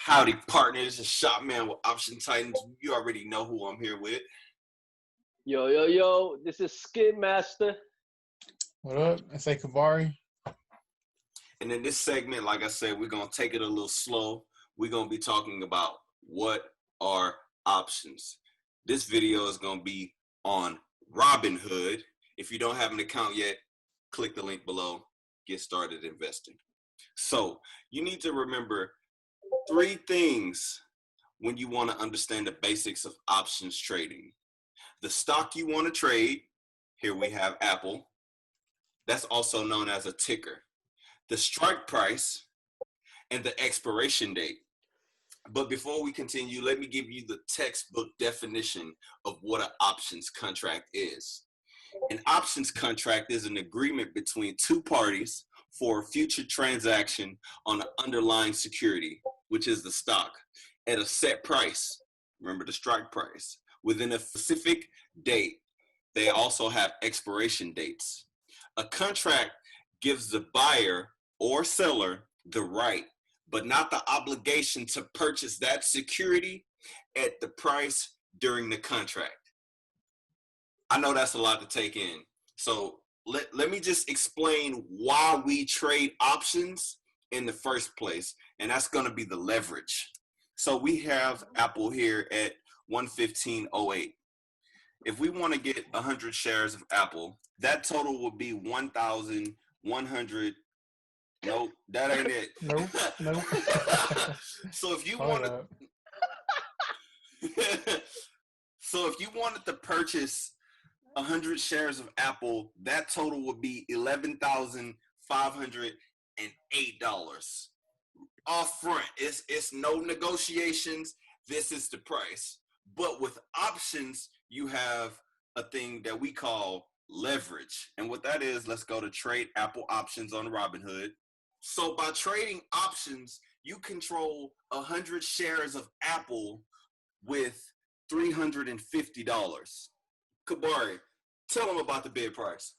Howdy, partner. This is Shopman with Option Titans. You already know who I'm here with. Yo, this is Skid Master. What up? It's Kabari. And in this segment, like I said, we're going to take it a little slow. We're going to be talking about what are options. This video is going to be on Robinhood. If you don't have an account yet, click the link below. Get started investing. So you need to remember 3 things when you want to understand the basics of options trading. The stock you want to trade, here we have Apple. That's also known as a ticker. The strike price and the expiration date. But before we continue, let me give you the textbook definition of what an options contract is. An options contract is an agreement between 2 parties for a future transaction on an underlying security, which is the stock, at a set price. Remember the strike price. Within a specific date. They also have expiration dates. A contract gives the buyer or seller the right, but not the obligation to purchase that security at the price during the contract. I know that's a lot to take in. So let me just explain why we trade options in the first place, and that's going to be the leverage. So we have Apple here at 115.08. If we want to get 100 shares of Apple, that total will be 1,100. Nope, that ain't it. Nope. So if you Hold wanted, up. so if you wanted to purchase 100 shares of Apple, that total would be $11,508 off front. It's no negotiations. This is the price. But with options, you have a thing that we call leverage. And what that is, let's go to trade Apple options on Robinhood. So by trading options, you control 100 shares of Apple with $350. Kabari, tell them about the bid price.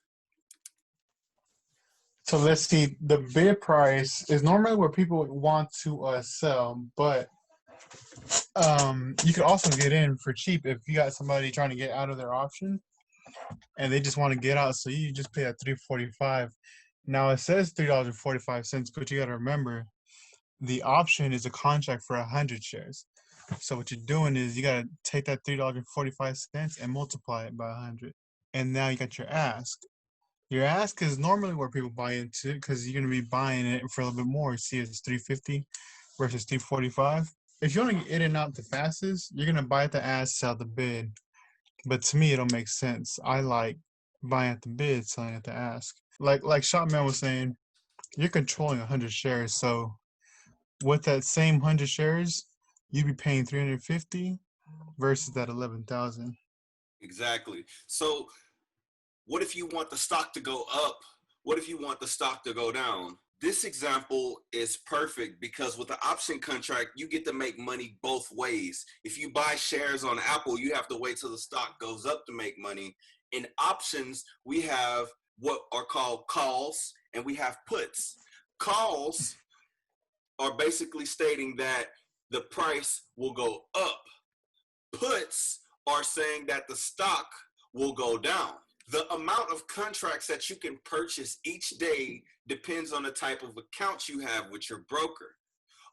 So let's see. The bid price is normally where people would want to sell, but you could also get in for cheap if you got somebody trying to get out of their option and they just want to get out. So you just pay at $3.45. Now it says $3.45, but you got to remember the option is a contract for 100 shares. So what you're doing is you got to take that $3.45 and multiply it by 100. And now you got your ask. Your ask is normally where people buy into because you're going to be buying it for a little bit more. See, it's $3.50 versus $3.45. If you want to get in and out the fastest, you're going to buy at the ask, sell the bid. But to me, it don't make sense. I like buying at the bid, selling at the ask. Like Shopman was saying, you're controlling 100 shares. So with that same 100 shares, you'd be paying $350 versus that $11,000. Exactly. So what if you want the stock to go up? What if you want the stock to go down? This example is perfect because with the option contract, you get to make money both ways. If you buy shares on Apple, you have to wait till the stock goes up to make money. In options, we have what are called calls and we have puts. Calls are basically stating that the price will go up. Puts are saying that the stock will go down. The amount of contracts that you can purchase each day depends on the type of account you have with your broker.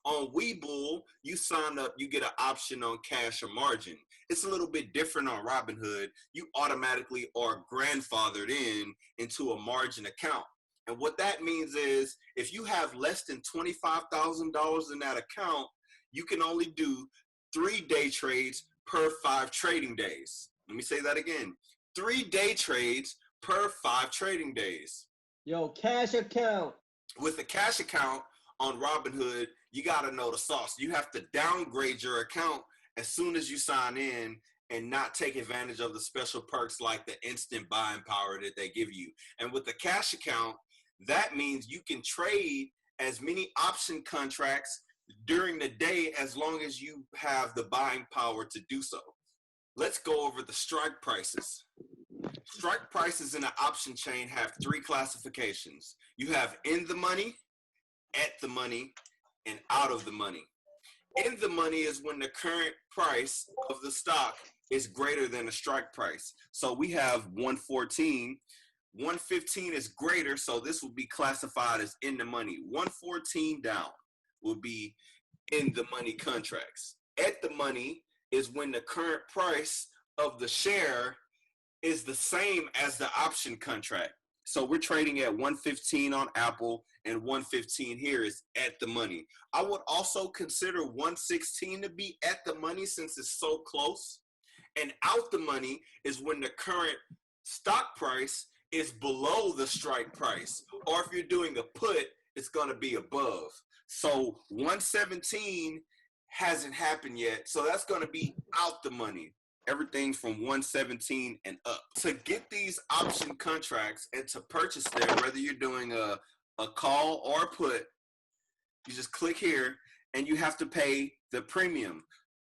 On Webull, you sign up, you get an option on cash or margin. It's a little bit different on Robinhood. You automatically are grandfathered into a margin account. And what that means is if you have less than $25,000 in that account, you can only do 3 day trades per 5 trading days. Let me say that again. 3 day trades per 5 trading days. Yo, cash account. With a cash account on Robinhood, you got to know the sauce. You have to downgrade your account as soon as you sign in and not take advantage of the special perks like the instant buying power that they give you. And with the cash account, that means you can trade as many option contracts during the day as long as you have the buying power to do so. Let's go over the strike prices. Strike prices in an option chain have 3 classifications. You have in the money, at the money, and out of the money. In the money is when the current price of the stock is greater than the strike price. So we have 114. 115 is greater, so this will be classified as in the money. 114 down will be in the money contracts. At the money is when the current price of the share is the same as the option contract. So we're trading at 115 on Apple, and 115 here is at the money. I would also consider 116 to be at the money since it's so close. And out the money is when the current stock price is below the strike price. Or if you're doing a put, it's going to be above. So 117 hasn't happened yet. So that's going to be out the money. Everything from 117 and up. To get these option contracts and to purchase them, whether you're doing a call or a put, you just click here and you have to pay the premium.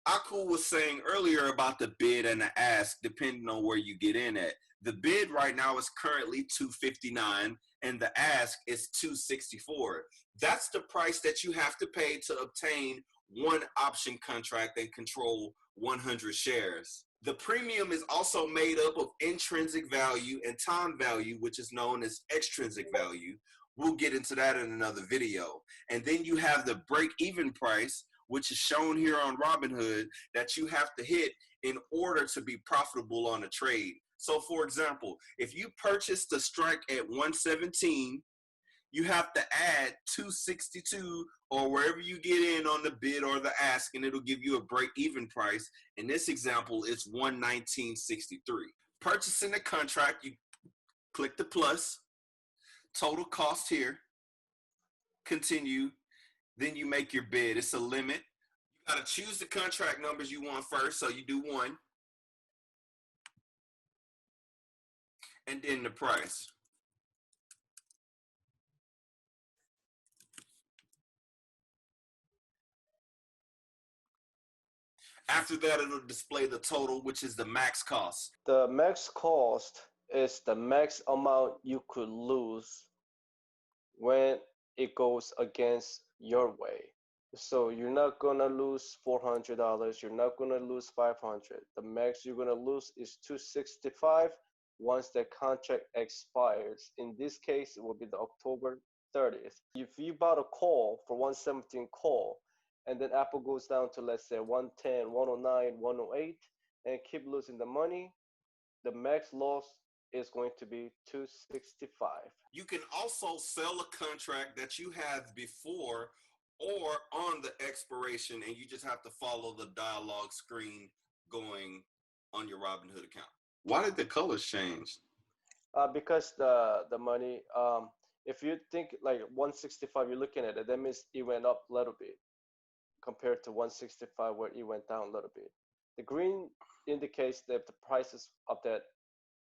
Akul was saying earlier about the bid and the ask, depending on where you get in at. The bid right now is currently $259 and the ask is $264. That's the price that you have to pay to obtain one option contract and control 100 shares. The premium is also made up of intrinsic value and time value, which is known as extrinsic value. We'll get into that in another video. And then you have the break-even price, which is shown here on Robinhood, that you have to hit in order to be profitable on a trade. So for example, if you purchase the strike at 117, you have to add 262 or wherever you get in on the bid or the ask, and it'll give you a break-even price. In this example, it's 119.63. Purchasing the contract, you click the plus, total cost here, continue, then you make your bid. It's a limit. You got to choose the contract numbers you want first, so you do 1, and then the price. After that, it'll display the total, which is the max cost. The max cost is the max amount you could lose when it goes against your way. So you're not gonna lose $400. You're not gonna lose 500. The max you're gonna lose is 265 once the contract expires. In this case, it will be the October 30th. If you bought a call for 117 call, and then Apple goes down to, let's say, 110, 109, 108, and keep losing the money, the max loss is going to be 265. You can also sell a contract that you have before or on the expiration, and you just have to follow the dialog screen going on your Robinhood account. Why did the colors change? Because the money, if you think like 165, you're looking at it, that means it went up a little bit compared to 165 where it went down a little bit. The green indicates that the prices of that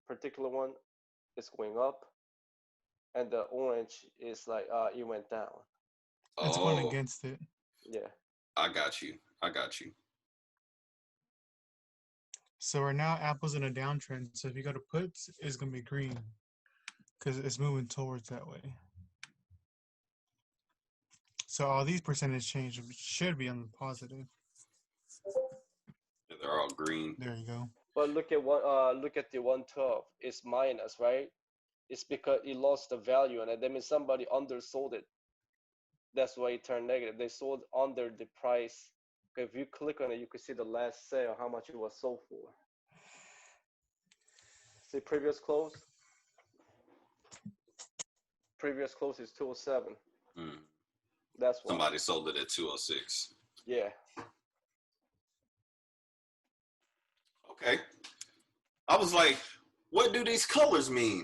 particular one is going up, and the orange is like it went down. It's going against it. Yeah. I got you. I got you. So right now, Apple's in a downtrend. So if you go to puts, it's going to be green because it's moving towards that way. So all these percentage changes should be on the positive. They're all green. There you go. But look at the 112. It's minus, right? It's because it lost the value, and that means somebody undersold it. That's why it turned negative. They sold under the price. If you click on it, you can see the last sale, how much it was sold for. See previous close? Previous close is 207. That's why. Somebody sold it at 206. Yeah. Okay. I was like, what do these colors mean?